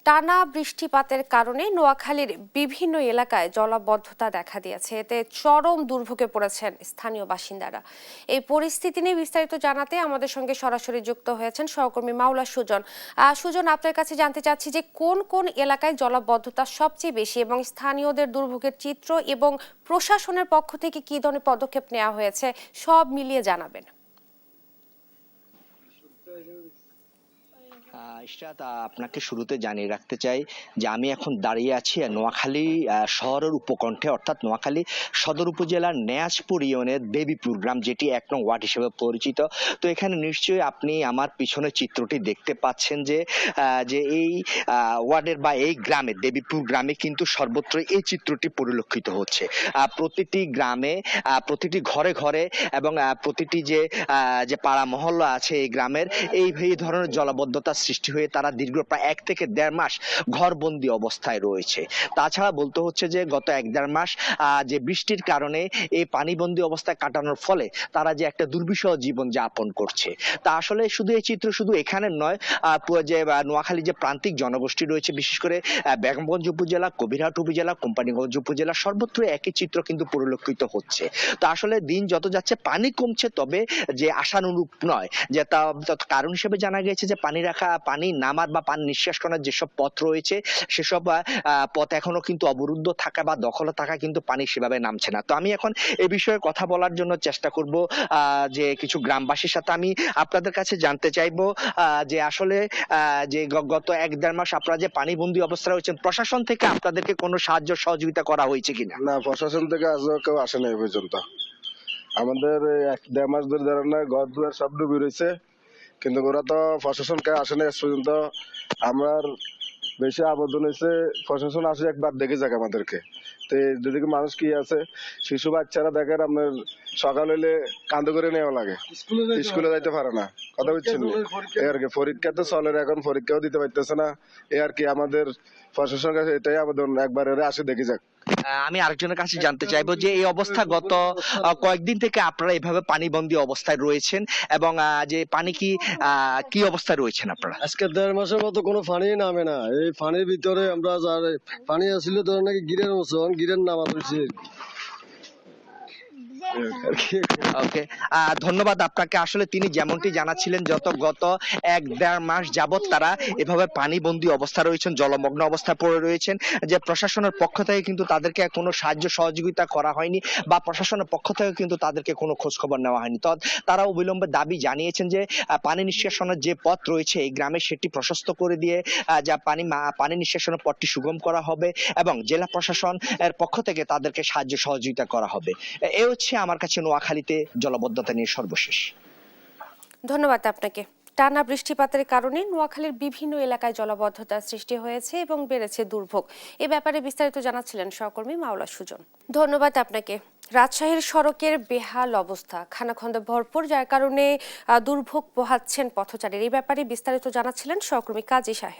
টানা বৃষ্টিপাতের কারণে নোয়াখালীর বিভিন্ন এলাকায় জলাবদ্ধতা দেখা দিয়েছে। এতে চরম দুর্ভোগে পড়েছেন স্থানীয় বাসিন্দারা। এই পরিস্থিতি নিয়ে বিস্তারিত জানাতে আমাদের সঙ্গে সরাসরি যুক্ত হয়েছেন সহকর্মী মাওলা সুজন। সুজন, আপনার কাছে জানতে চাচ্ছি যে কোন কোন এলাকায় জলাবদ্ধতা সবচেয়ে বেশি এবং স্থানীয়দের দুর্ভোগের চিত্র এবং প্রশাসনের পক্ষ থেকে কী ধরনের পদক্ষেপ নেওয়া হয়েছে সব মিলিয়ে জানাবেন। ইশরাত, আপনাকে শুরুতে জানিয়ে রাখতে চাই যে আমি এখন দাঁড়িয়ে আছি নোয়াখালী শহরের উপকণ্ঠে, অর্থাৎ নোয়াখালী সদর উপজেলার নেয়াজপুর ইউনিয়নের দেবীপুর গ্রাম, যেটি 1 নং ওয়ার্ড হিসেবে পরিচিত। তো এখানে নিশ্চয়ই আপনি আমার পিছনে চিত্রটি দেখতে পাচ্ছেন যে এই ওয়ার্ডের বা এই গ্রামে, দেবীপুর গ্রামে কিন্তু সর্বত্র এই চিত্রটি পরিলক্ষিত হচ্ছে। প্রতিটি গ্রামে, প্রতিটি ঘরে ঘরে এবং প্রতিটি যে পাড়া মহল্লা আছে এই গ্রামের, এই ধরনের জলাবদ্ধতা সৃষ্টি হয়ে তারা দীর্ঘ প্রায় 1 থেকে 1.5 মাস ঘরবন্দি অবস্থায় রয়েছে। তাছাড়া বলতে হচ্ছে যে গত 1-1.5 মাস যে বৃষ্টির কারণে এই পানিবন্দি অবস্থায় কাটানোর ফলে তারা যে একটা দুর্বিষহ জীবন যাপন করছে। তা আসলে শুধু এই চিত্র শুধু এখানে নয়, যে নোয়াখালী যে প্রান্তিক জনগোষ্ঠী রয়েছে, বিশেষ করে বেগমগঞ্জ উপজেলা, কবিরহাট উপজেলা, কোম্পানিগঞ্জ উপজেলা, সর্বত্র একই চিত্র কিন্তু পরিলক্ষিত হচ্ছে। তো আসলে দিন যত যাচ্ছে পানি কমছে, তবে যে আশানুরূপ নয়। যে কারণ হিসেবে জানা গেছে যে পানি নামার বা পানি নিঃশ্বাস করার যেসব পথ রয়েছে সেসব পথ এখনো কিন্তু অবরুদ্ধ থাকা বা দখলে থাকা, কিন্তু পানি সেভাবে নামছে না। তো আমি এখন এ বিষয়ে কথা বলার জন্য চেষ্টা করব যে কিছু গ্রামবাসীর সাথে। আমি আপনাদের কাছে জানতে চাইবো যে আসলে যে গত 1-1.5 মাস আপনারা যে পানিবন্দী অবস্থায় রয়েছেন, প্রশাসন থেকে আপনাদেরকে কোনো সাহায্য সহযোগিতা করা হয়েছে কিনা? না, প্রশাসন থেকে আজও কেউ আসে না এই পর্যন্ত। আমাদের 1-1.5 মাস ধরে ধরেন না, ঘর দুয়ার সব ডুবে রয়েছে, কিন্তু ওরা তো প্রশাসনকে আসে না আজ পর্যন্ত। আমার বেশি আবেদন হয়েছে প্রশাসন আসে একবার দেখে যাক আমাদেরকে। তো যেদিকে মানুষ কি আছে, শিশু বাচ্চারা দেখেন আপনার সকাল হইলে কান্দে করে নেওয়া লাগে, স্কুলে যাইতে পারে না। কথা বুঝছেন? এই আর কি, পরীক্ষা তো চলে, এখন পরীক্ষাও দিতে পারতেছে না। এই আর কি, আমাদের প্রশাসনের কাছে এটাই আবেদন, একবার এরা আসে দেখে যাক। আমি আরেকজনের কাছে জানতে চাইবো যে এই অবস্থা গত কয়েকদিন থেকে আপনারা এভাবে পানিবন্দী অবস্থায় রয়েছেন, এবং যে পানি কি অবস্থায় রয়েছেন আপনারা? আজকে 1.5 মাসের মতো কোনো পানি নামে না। এই পানির ভিতরে আমরা যার পানি আসছিল ধরে নাকি গিরের মতন, গিরের নামা ধরছে। ওকে, ধন্যবাদ আপনাকে। আসলে তিনি যেমনটি জানাচ্ছিলেন, গত 1-1.5 মাস যাবত তারা এভাবে পানিবন্দী অবস্থা রয়েছেন, জলমগ্ন অবস্থায় পড়ে রয়েছেন, যে প্রশাসনের পক্ষ থেকে কিন্তু তাদেরকে কোনো সাহায্য সহযোগিতা করা হয়নি, বা প্রশাসনের পক্ষ থেকে কিন্তু তাদেরকে কোনো খোঁজ খবর নেওয়া হয়নি। তারা অবিলম্বে দাবি জানিয়েছেন যে পানি নিষ্কাশনের যে পথ রয়েছে এই গ্রামে, সেটি প্রশস্ত করে দিয়ে যা পানি নিষ্কাশনের পথটি সুগম করা হবে, এবং জেলা প্রশাসন এর পক্ষ থেকে তাদেরকে সাহায্য সহযোগিতা করা হবে। এ হচ্ছে আমার কাছে নোয়াখালীতে জলাবদ্ধতা নিয়ে সর্বশেষ। ধন্যবাদ আপনাকে। টানা বৃষ্টিপাতের কারণে নোয়াখালীর বিভিন্ন এলাকায় জলাবদ্ধতার সৃষ্টি হয়েছে এবং বেড়েছে দুর্ভোগ। এ ব্যাপারে বিস্তারিত জানাচ্ছিলেন সহকর্মী মাওলা সুজন। ধন্যবাদ আপনাকে। রাজশাহীর সড়কের বেহাল অবস্থা, খানাখন্দে ভরপুর, যার কারণে দুর্ভোগ পোহাচ্ছেন পথচারীর। এই ব্যাপারে বিস্তারিত জানাচ্ছিলেন সহকর্মী কাজী সাহেব।